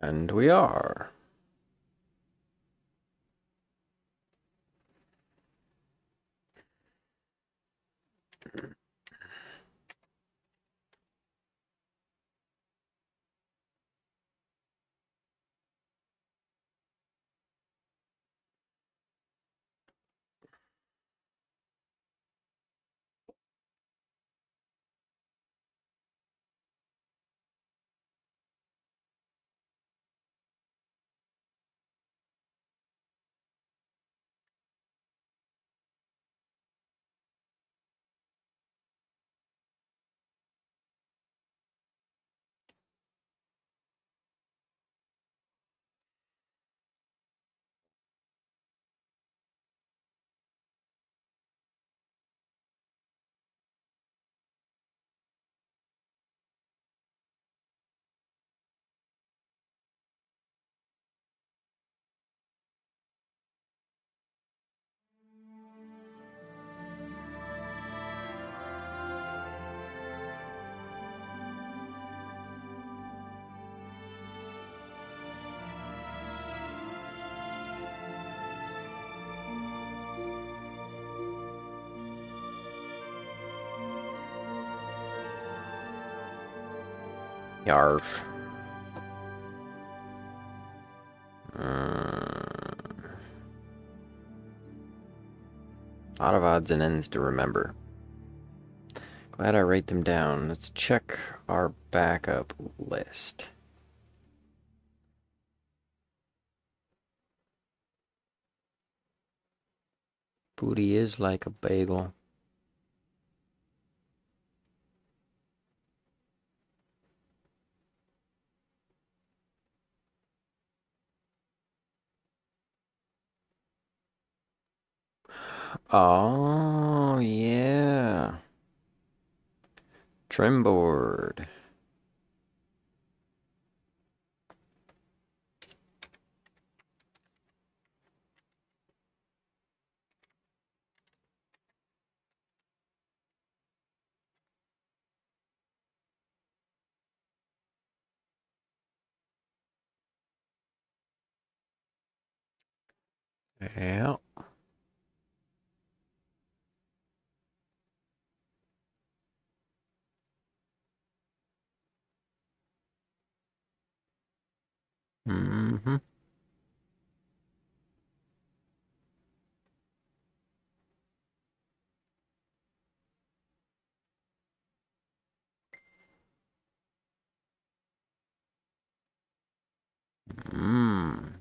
And we are. Yarf. A lot of odds and ends to remember. Glad I write them down. Let's check our backup list. Booty is like a bagel. Oh, yeah. Trim board. Yeah. Mm-hmm. Mm.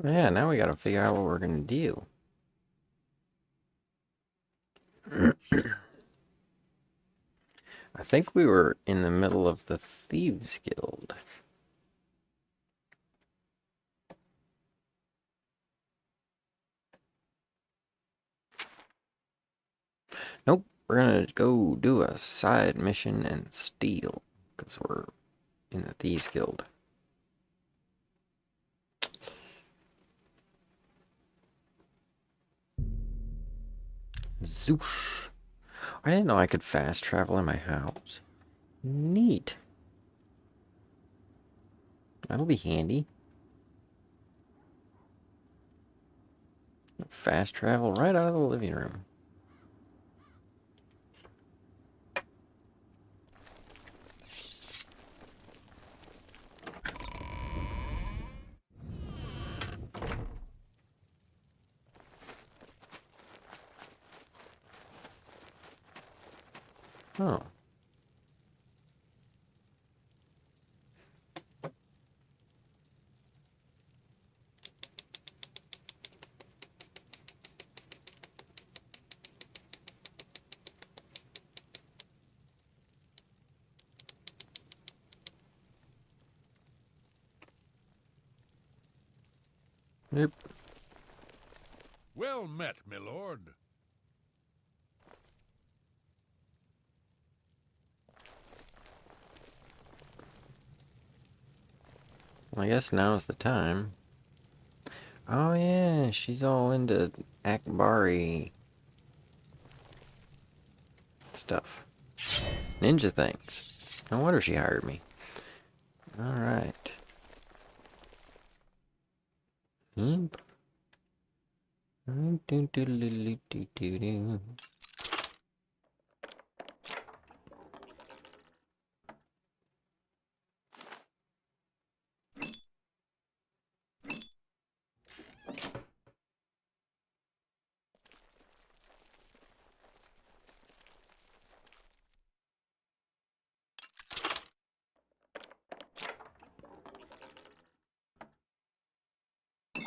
Yeah, now we gotta figure out what we're gonna do. I think we were in the middle of the Thieves Guild. Nope, we're gonna go do a side mission and steal, because we're in the Thieves Guild. Zoosh. I didn't know I could fast travel in my house. Neat. That'll be handy. Fast travel right out of the living room. Oh. Yep. Well met, my lord. Well, I guess now's the time. Oh yeah, she's all into Akbari stuff. Ninja things. No wonder she hired me. Alright. Yep.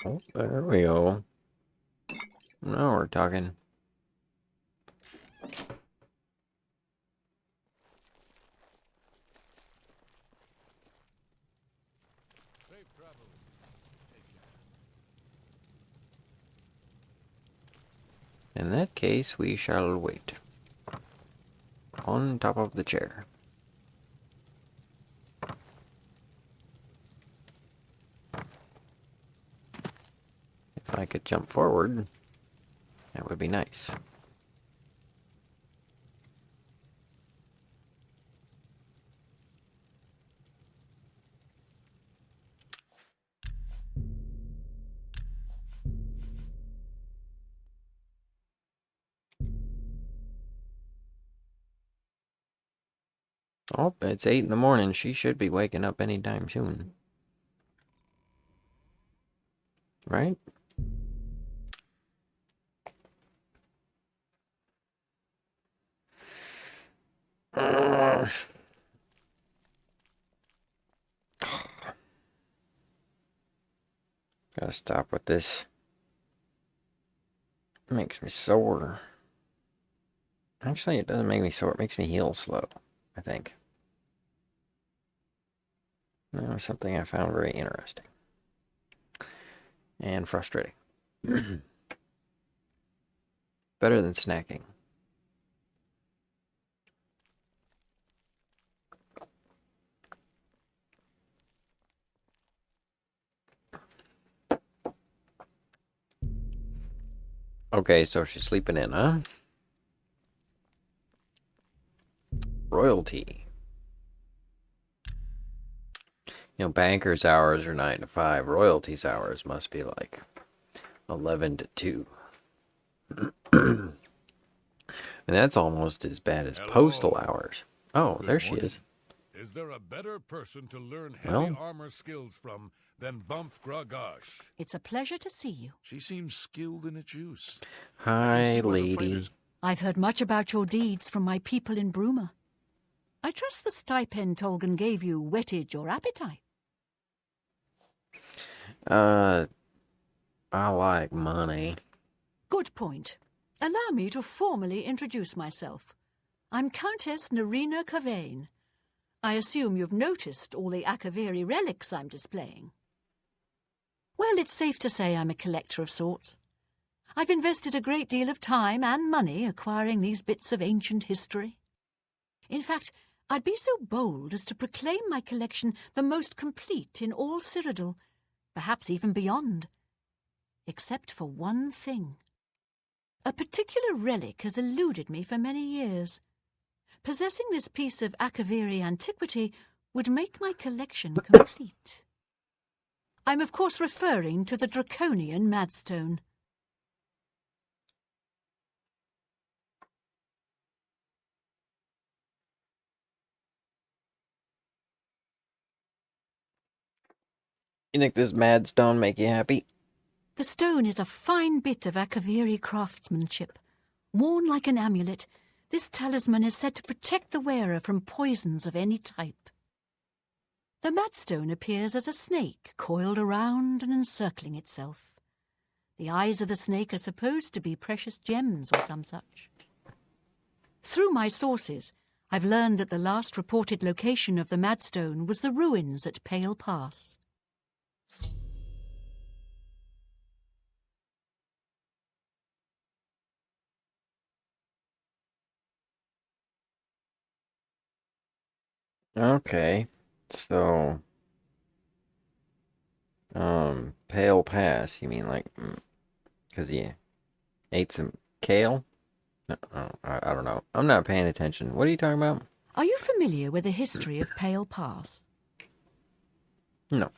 Oh, there we go. Now we're talking. Safe travel. In that case, we shall wait. On top of the chair. If I could jump forward, that would be nice. Oh, it's 8 in the morning. She should be waking up anytime soon. Right? Gotta stop with this. It makes me sore. Actually, it doesn't make me sore. It makes me heal slow, I think. That was something I found very interesting. And frustrating. Better than snacking. Okay, so she's sleeping in, huh? Royalty. You know, bankers' hours are 9 to 5. Royalties' hours must be like 11 to 2. And that's almost as bad as postal hours. Oh, Good there she morning. is. Is there a better person to learn heavy armor skills from than Bumf It's a pleasure to see you. She seems skilled in its use. Hi, lady. I've heard much about your deeds from my people in Bruma. I trust the stipend Tolgan gave you whetted your appetite. I like money. Good point. Allow me to formally introduce myself. I'm Countess Nerina Cavain. I assume you've noticed all the Akaviri relics I'm displaying. Well, it's safe to say I'm a collector of sorts. I've invested a great deal of time and money acquiring these bits of ancient history. In fact, I'd be so bold as to proclaim my collection the most complete in all Cyrodiil, perhaps even beyond. Except for one thing. A particular relic has eluded me for many years. Possessing this piece of Akaviri antiquity would make my collection complete. I'm of course referring to the Draconian Madstone. You think this mad stone make you happy? The stone is a fine bit of Akaviri craftsmanship. Worn like an amulet, this talisman is said to protect the wearer from poisons of any type. The Madstone appears as a snake coiled around and encircling itself. The eyes of the snake are supposed to be precious gems or some such. Through my sources, I've learned that the last reported location of the Madstone was the ruins at Pale Pass. Okay, so, Pale Pass, you mean like, because he ate some kale? No, I don't know. I'm not paying attention. What are you talking about? Are you familiar with the history of Pale Pass? No.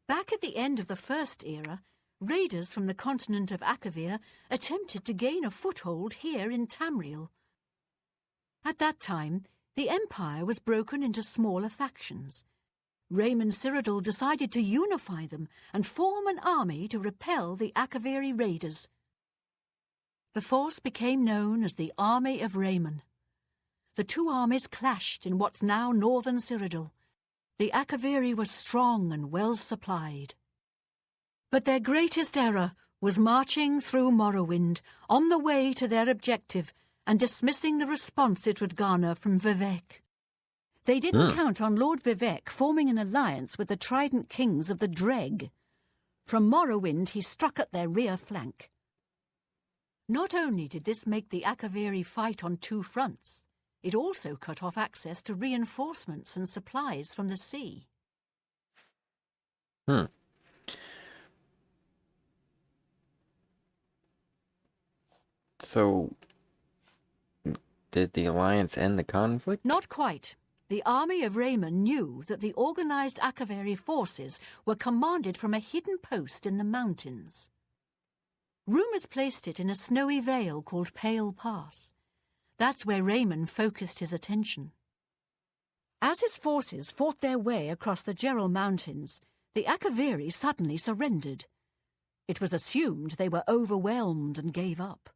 Back at the end of the First Era, raiders from the continent of Akavir attempted to gain a foothold here in Tamriel. At that time, the Empire was broken into smaller factions. Raymond Cyrodiil decided to unify them and form an army to repel the Akaviri raiders. The force became known as the Army of Raymond. The two armies clashed in what's now northern Cyrodiil. The Akaviri were strong and well supplied. But their greatest error was marching through Morrowind on the way to their objective and dismissing the response it would garner from Vivec. They didn't count on Lord Vivec forming an alliance with the Trident Kings of the Dreg. From Morrowind he struck at their rear flank. Not only did this make the Akaviri fight on two fronts, it also cut off access to reinforcements and supplies from the sea. So, did the Alliance end the conflict? Not quite. The army of Raymond knew that the organized Akaviri forces were commanded from a hidden post in the mountains. Rumors placed it in a snowy vale called Pale Pass. That's where Raymond focused his attention. As his forces fought their way across the Gerald Mountains, the Akaviri suddenly surrendered. It was assumed they were overwhelmed and gave up.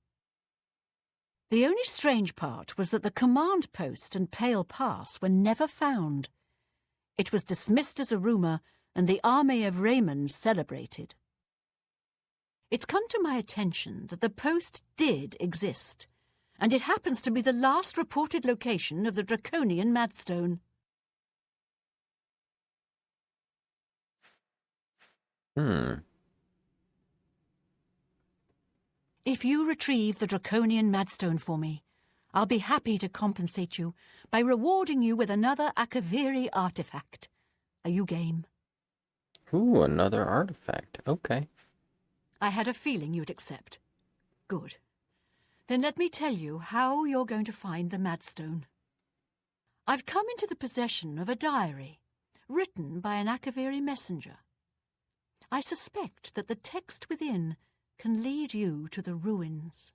The only strange part was that the command post and Pale Pass were never found. It was dismissed as a rumor, and the army of Raymond celebrated. It's come to my attention that the post did exist, and it happens to be the last reported location of the Draconian Madstone. If you retrieve the Draconian Madstone for me, I'll be happy to compensate you by rewarding you with another Akaviri artifact. Are you game? Ooh, another artifact. Okay. I had a feeling you'd accept. Good. Then let me tell you how you're going to find the Madstone. I've come into the possession of a diary, written by an Akaviri messenger. I suspect that the text within can lead you to the ruins.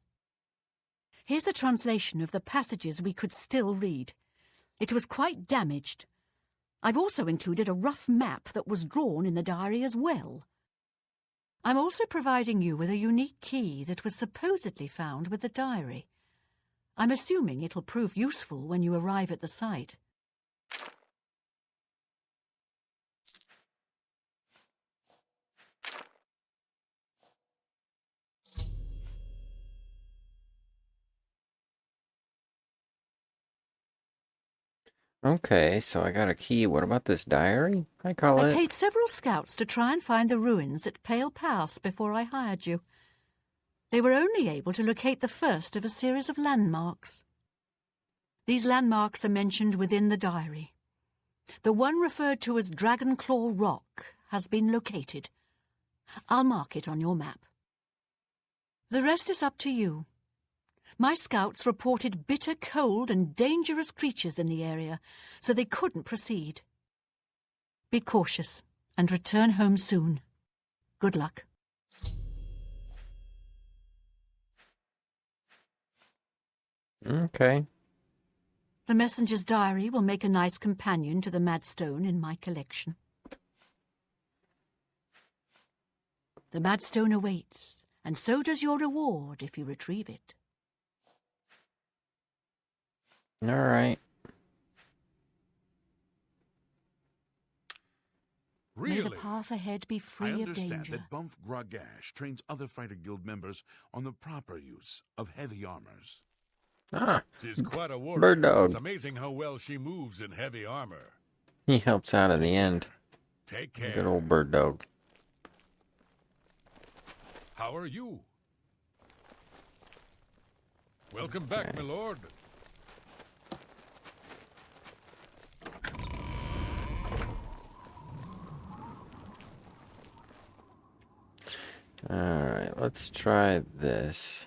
Here's a translation of the passages we could still read. It was quite damaged. I've also included a rough map that was drawn in the diary as well. I'm also providing you with a unique key that was supposedly found with the diary. I'm assuming it'll prove useful when you arrive at the site. Okay, so I got a key. What about this diary? Hi, I Colette. paid several scouts to try and find the ruins at Pale Pass before I hired you. They were only able to locate the first of a series of landmarks. These landmarks are mentioned within the diary. The one referred to as Dragon Claw Rock has been located. I'll mark it on your map. The rest is up to you. My scouts reported bitter cold and dangerous creatures in the area, so they couldn't proceed. Be cautious and return home soon. Good luck. Okay. The messenger's diary will make a nice companion to the Madstone in my collection. The Madstone awaits, and so does your reward if you retrieve it. All right. May the Really? path ahead be I free of understand danger. that VORTEXCobraZ trains other fighter guild members on the proper use of heavy armors. Ah, She's quite a warrior. Bird dog. It's amazing how well she moves in heavy armor. he helps out in the end. Take care. Good old bird dog. How are you? Welcome back, my lord. All right, let's try this.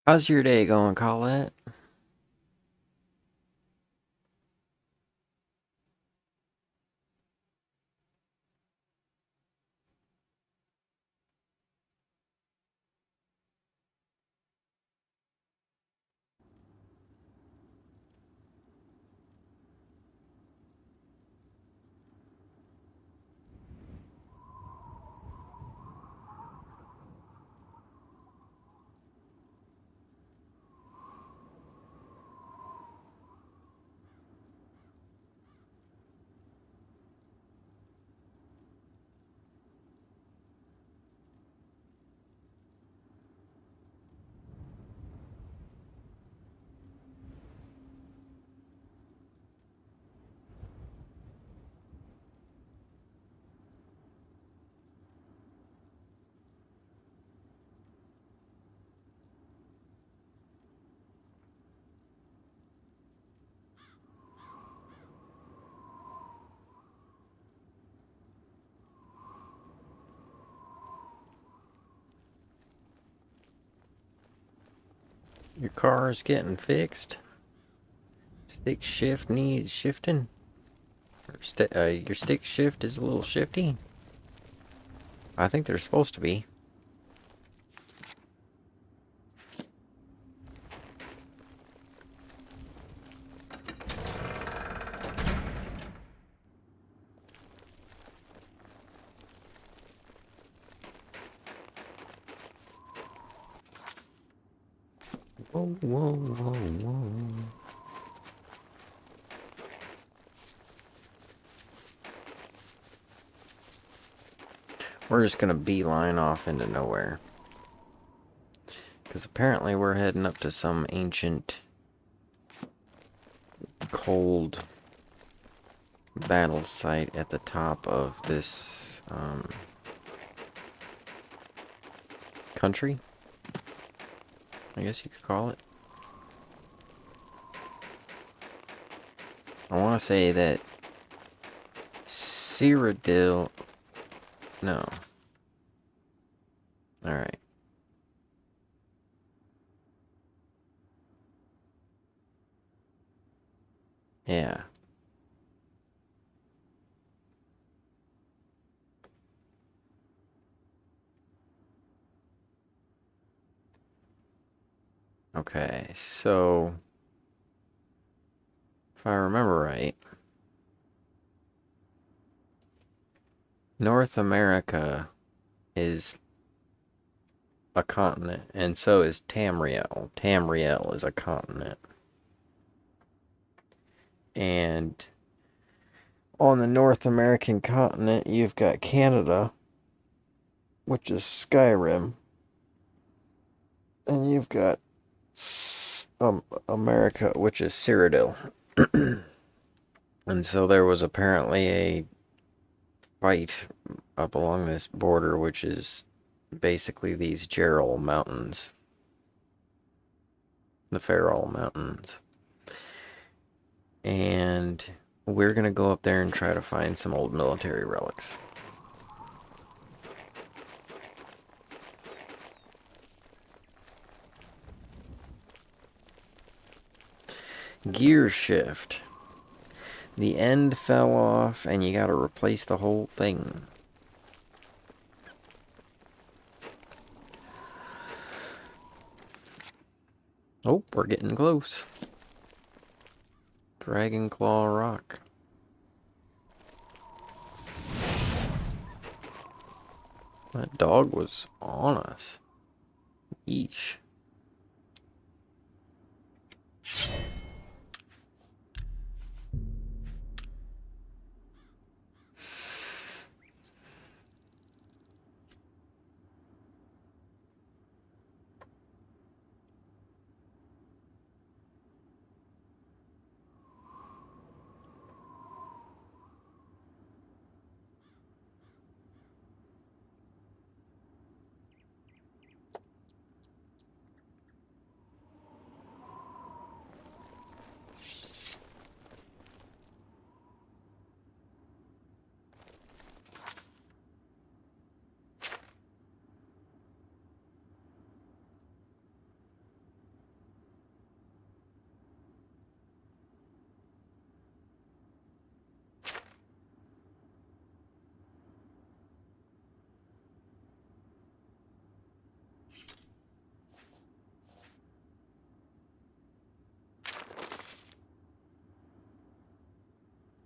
How's your day going, Colette? Your car is getting fixed. Stick shift needs shifting. Your stick shift is a little shifty. I think they're supposed to be. Whoa, whoa, whoa, whoa. We're just gonna beeline off into nowhere. Because apparently we're heading up to some ancient, cold battle site at the top of this country, I guess you could call it. I want to say that Cyrodiil... No. Alright. Yeah. Okay, so if I remember right, North America is a continent, and so is Tamriel. Tamriel is a continent. And on the North American continent, you've got Canada, which is Skyrim. And you've got America, which is Cyrodiil. And so there was apparently a fight up along this border, which is basically these Gerald Mountains. The Farol Mountains. And we're going to go up there and try to find some old military relics. Gear shift. The end fell off and you got to replace the whole thing. Oh, we're getting close. Dragon Claw Rock. That dog was on us. Yeesh.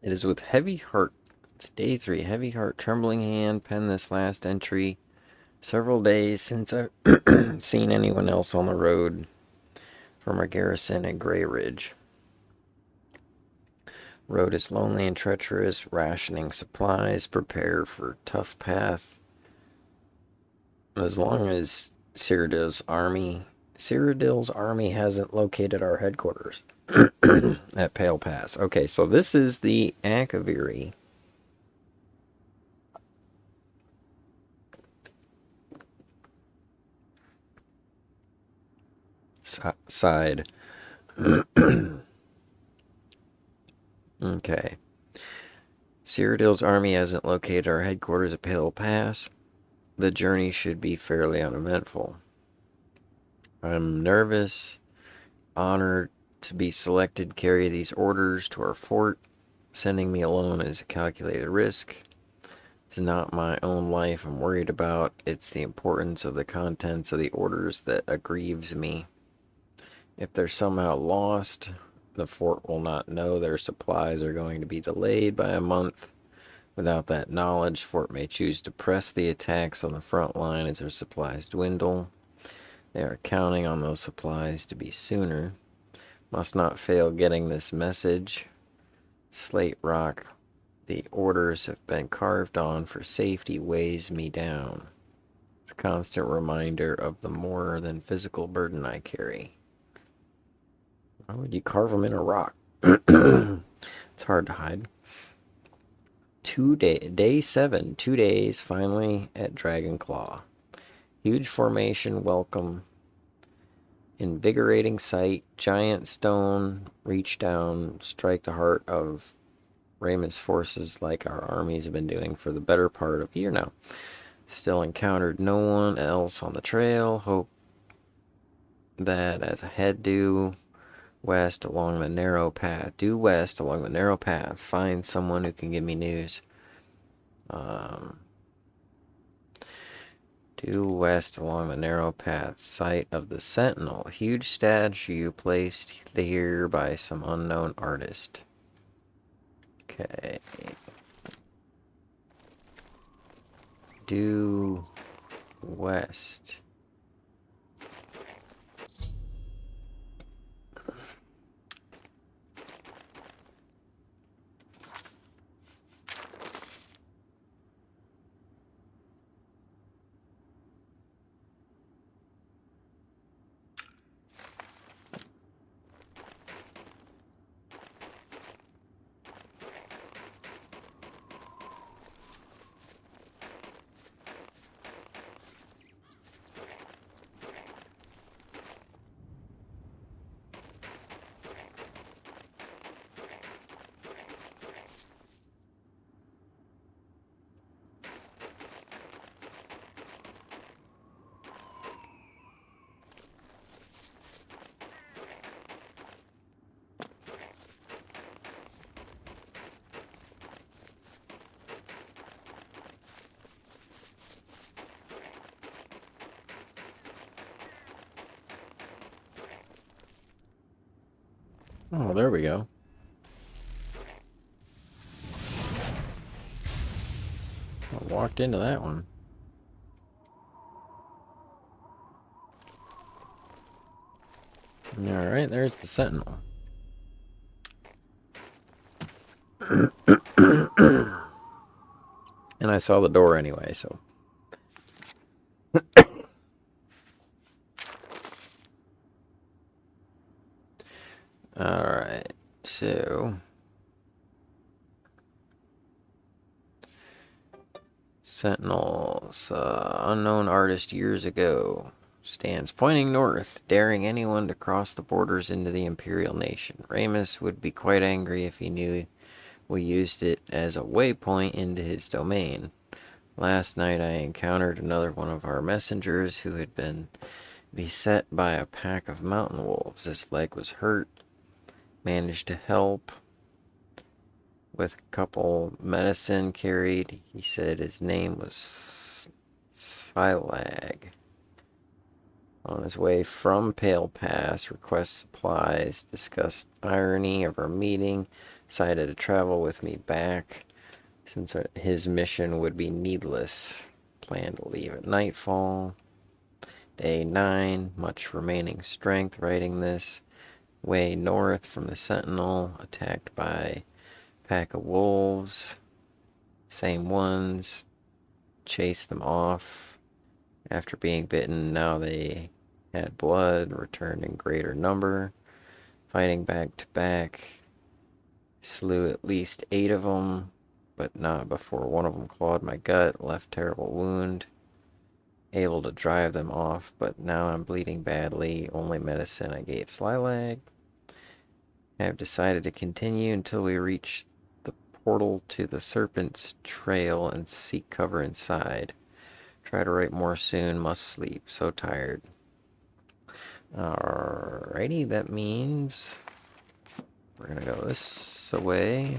It is with heavy heart. It's day 3. Heavy heart, trembling hand, pen this last entry. Several days since I've seen anyone else on the road from our garrison at Grey Ridge. Road is lonely and treacherous, rationing supplies, prepare for tough path. As long as Cyrodiil's army hasn't located our headquarters at Pale Pass. Okay, so this is the Akaviri. Side. Okay. Cyrodiil's army hasn't located our headquarters at Pale Pass. The journey should be fairly uneventful. I'm nervous. honored to be selected, carry these orders to our fort. Sending me alone is a calculated risk. It's not my own life I'm worried about. It's the importance of the contents of the orders that aggrieves me. If they're somehow lost, the fort will not know their supplies are going to be delayed by a month. Without that knowledge, fort may choose to press the attacks on the front line as their supplies dwindle. They are counting on those supplies to be sooner. Must not fail getting this message. Slate rock. The orders have been carved on for safety weighs me down. It's a constant reminder of the more than physical burden I carry. Why would you carve them in a rock? It's hard to hide. Day 7, 2 days, finally at Dragon Claw. Huge formation, welcome. Invigorating sight, giant stone, reach down, strike the heart of Ramus forces like our armies have been doing for the better part of a year now. Still encountered no one else on the trail. Hope that as a head due west along the narrow path. Due west along the narrow path. Find someone who can give me news. Due west along the narrow path. Site of the Sentinel. Huge statue placed here by some unknown artist. Okay. Due west. Oh, there we go. I walked into that one. Alright, there's the Sentinel. And I saw the door anyway, so. Alright, so. Sentinels, unknown artist years ago. Stands pointing north, daring anyone to cross the borders into the Imperial Nation. Ramus would be quite angry if he knew we used it as a waypoint into his domain. Last night I encountered another one of our messengers who had been beset by a pack of mountain wolves. His leg was hurt. Managed to help with a couple medicine carried. He said his name was Silag. On his way from Pale Pass, request supplies, discussed irony of our meeting, decided to travel with me back since his mission would be needless. Planned to leave at nightfall. Day 9, much remaining strength writing this. Way north from the Sentinel, attacked by a pack of wolves. Same ones. Chased them off. After being bitten, now they had blood, returned in greater number. Fighting back to back. Slew at least 8 of them, but not before one of them clawed my gut, left terrible wound. Able to drive them off, but now I'm bleeding badly. Only medicine I gave Slilag. I have decided to continue until we reach the portal to the Serpent's Trail and seek cover inside. Try to write more soon, must sleep, so tired. Alrighty, that means we're gonna go this away.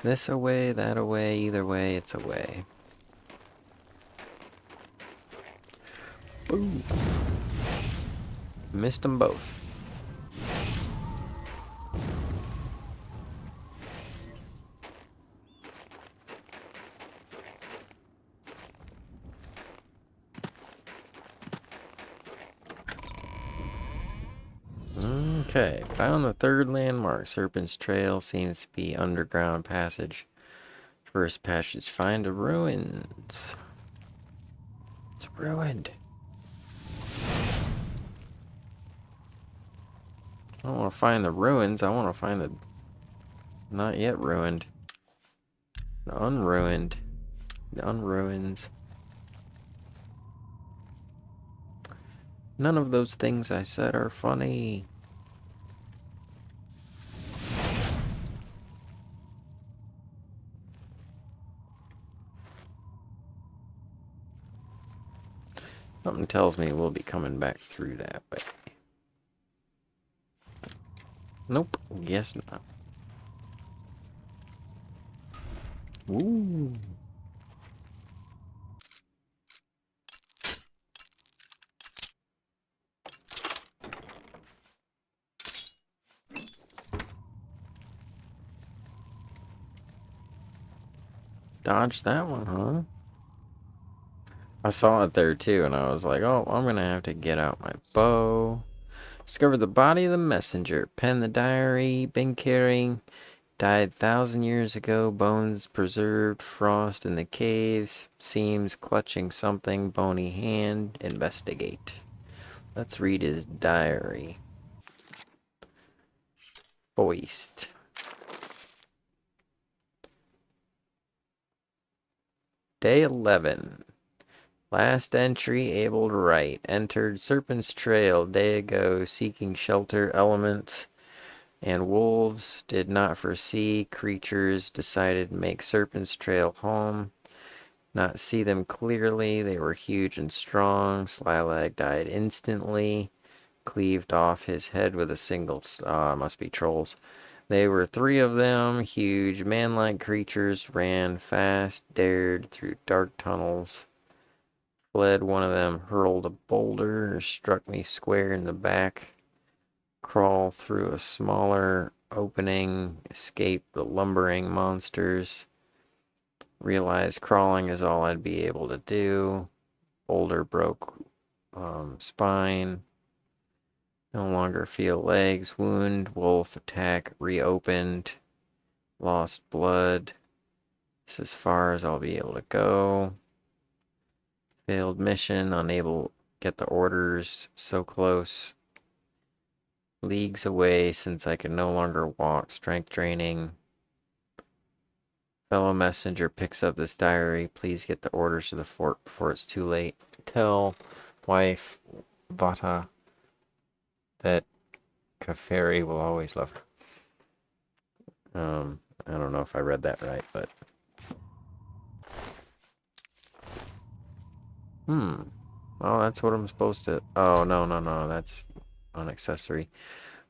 This away, that away, either way, it's away. Boom. Missed them both. Okay, found the third landmark. Serpent's Trail seems to be underground passage. First passage, find the ruins. It's ruined. I don't want to find the ruins. I want to find the not yet ruined. The unruined. The unruins. None of those things I said are funny. Something tells me we'll be coming back through that way. Nope, guess not. Ooh. Dodged that one, huh? I saw it there too, and I was like, oh, I'm gonna have to get out my bow. Discovered the body of the messenger. Pen the diary been carrying. Died 1,000 years ago. Bones preserved. Frost in the caves. Seems clutching something. Bony hand. Investigate. Let's read his diary. Foist. Day 11. Last entry, able to write. Entered Serpent's Trail day ago, seeking shelter. Elements and wolves did not foresee creatures. Decided to make Serpent's Trail home. Not see them clearly. They were huge and strong. Slalag died instantly. Cleaved off his head with a single... must be trolls. They were 3 of them. Huge man-like creatures. Ran fast. Dared through dark tunnels. Fled. One of them hurled a boulder, struck me square in the back. Crawl through a smaller opening, escape the lumbering monsters. Realized crawling is all I'd be able to do. Boulder broke spine. No longer feel legs. Wound. Wolf attack reopened. Lost blood. This is as far as I'll be able to go. Failed mission, unable to get the orders, so close. Leagues away since I can no longer walk, strength draining. Fellow messenger picks up this diary. Please get the orders to the fort before it's too late. Tell wife Vata that Kaferi will always love her. I don't know if I read that right, but... Oh, that's what I'm supposed to... Oh, no. That's an accessory.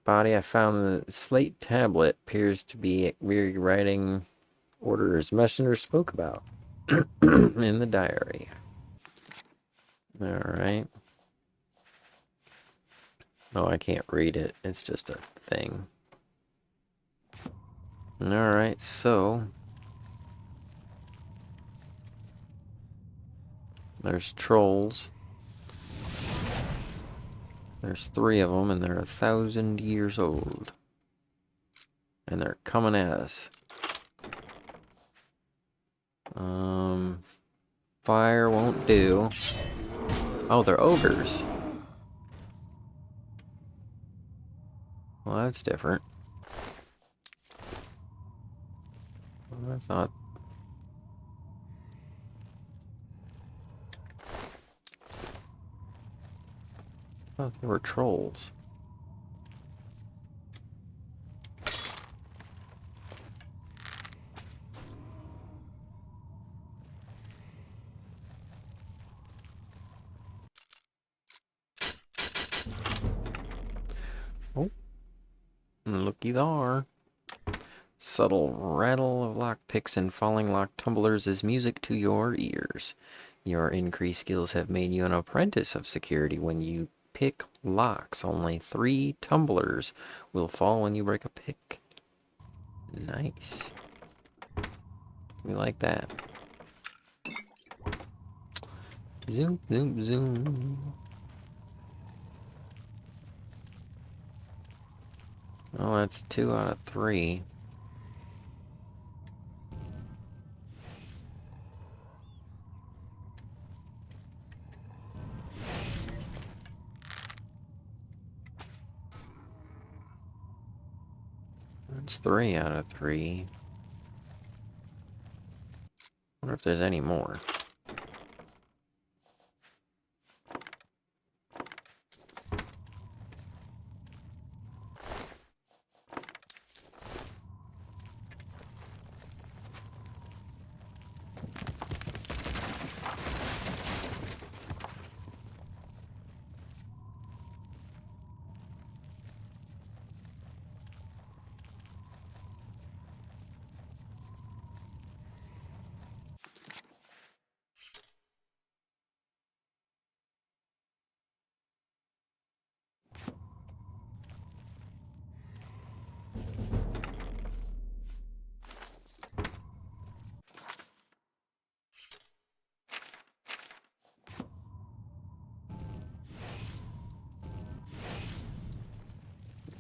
Body, I found the slate tablet. Appears to be rewriting orders messenger spoke about in the diary. Alright. Oh, I can't read it. It's just a thing. Alright, so... There's trolls. There's 3 of them, and they're 1,000 years old. And they're coming at us. Fire won't do. Oh, they're ogres. Well, that's different. Well, that's not... I thought they were trolls. Looky there. Subtle rattle of lock picks and falling lock tumblers is music to your ears. Your increased skills have made you an apprentice of security. When you pick locks, only 3 tumblers will fall when you break a pick. Nice. We like that. Zoom, zoom, zoom. Oh, that's 2 out of 3. That's 3 out of 3. Wonder if there's any more.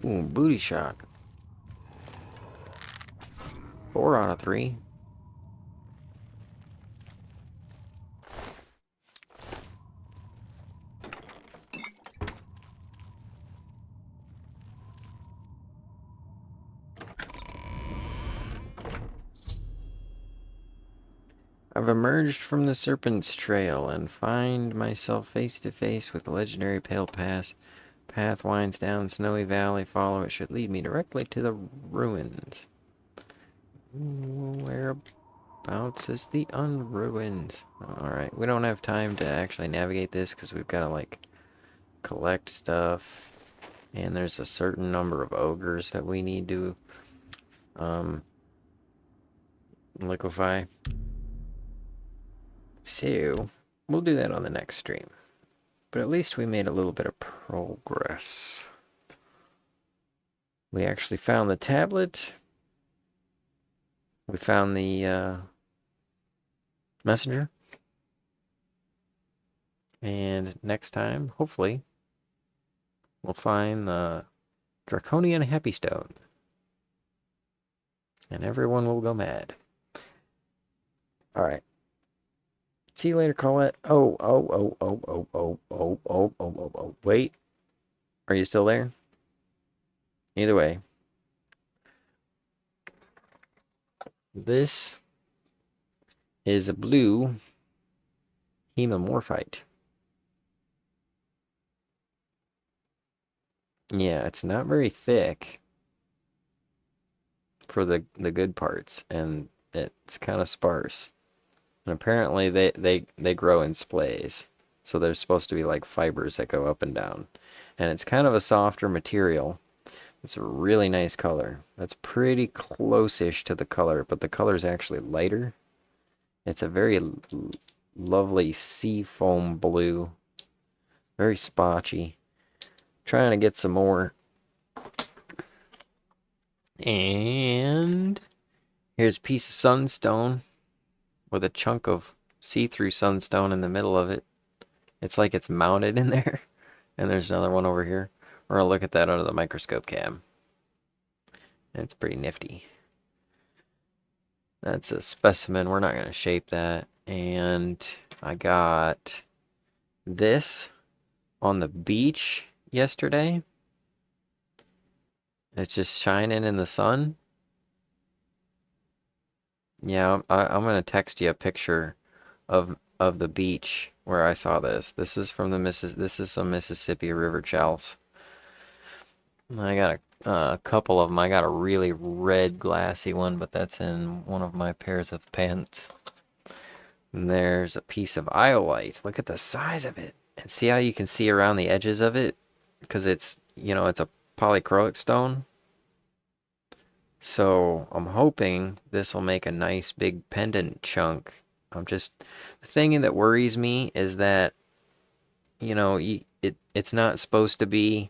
Ooh, booty shot. 4 out of 3. I've emerged from the Serpent's Trail and find myself face to face with the legendary Pale Pass. Path winds down Snowy Valley. Follow it should lead me directly to the ruins. Whereabouts is the unruined? Alright, we don't have time to actually navigate this because we've got to, like, collect stuff. And there's a certain number of ogres that we need to, liquefy. So, we'll do that on the next stream. But at least we made a little bit of progress. We actually found the tablet. We found the messenger. And next time, hopefully, we'll find the Draconian Happy Stone. And everyone will go mad. Alright. See you later, Colette. Oh. Wait. Are you still there? Either way. This is a blue hemomorphite. Yeah, it's not very thick for the good parts, and it's kind of sparse. And apparently they grow in splays. So there's supposed to be like fibers that go up and down. And it's kind of a softer material. It's a really nice color. That's pretty close-ish to the color, but the color is actually lighter. It's a very lovely sea foam blue. Very spotchy. Trying to get some more. And here's a piece of sunstone with a chunk of see-through sunstone in the middle of it. It's like it's mounted in there. And there's another one over here. We're going to look at that under the microscope cam. And it's pretty nifty. That's a specimen. We're not going to shape that. And I got this on the beach yesterday. It's just shining in the sun. Yeah, I'm going to text you a picture of the beach where I saw this. This is from this is some Mississippi River challis. I got a couple of them. I got a really red glassy one, but that's in one of my pairs of pants. And there's a piece of iolite. Look at the size of it. And see how you can see around the edges of it? Because it's, you know, it's a polychroic stone. So I'm hoping this will make a nice big pendant chunk. The thing that worries me is that, you know, it's not supposed to be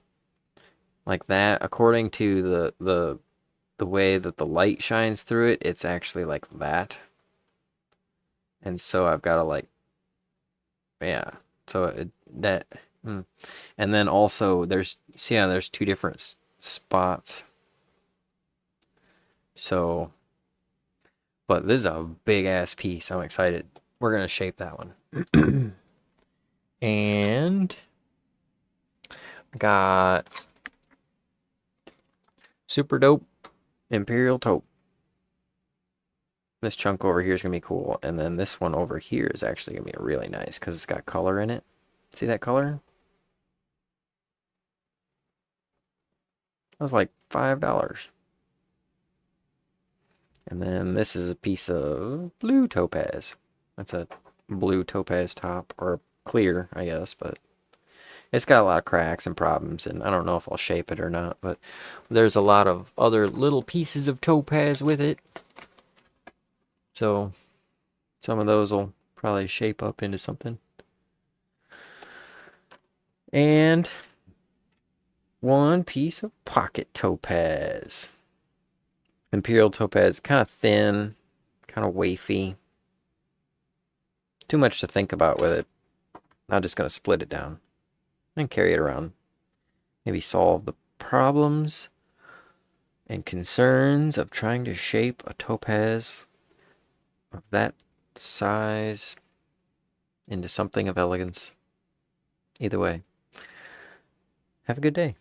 like that. According to the way that the light shines through it, it's actually like that. And so I've got to like, yeah. So and then also there's, see how there's two different spots. So, but this is a big ass piece. I'm excited. We're gonna shape that one. And got super dope Imperial taupe. This chunk over here is gonna be cool, and then this one over here is actually gonna be really nice because it's got color in it. See that color? That was like $5. And then this is a piece of blue topaz. That's a blue topaz top, or clear, I guess, but it's got a lot of cracks and problems, and I don't know if I'll shape it or not, but there's a lot of other little pieces of topaz with it. So some of those will probably shape up into something. And one piece of pocket topaz. Imperial topaz, kind of thin, kind of wafy. Too much to think about with it. I'm just going to split it down and carry it around. Maybe solve the problems and concerns of trying to shape a topaz of that size into something of elegance. Either way, have a good day.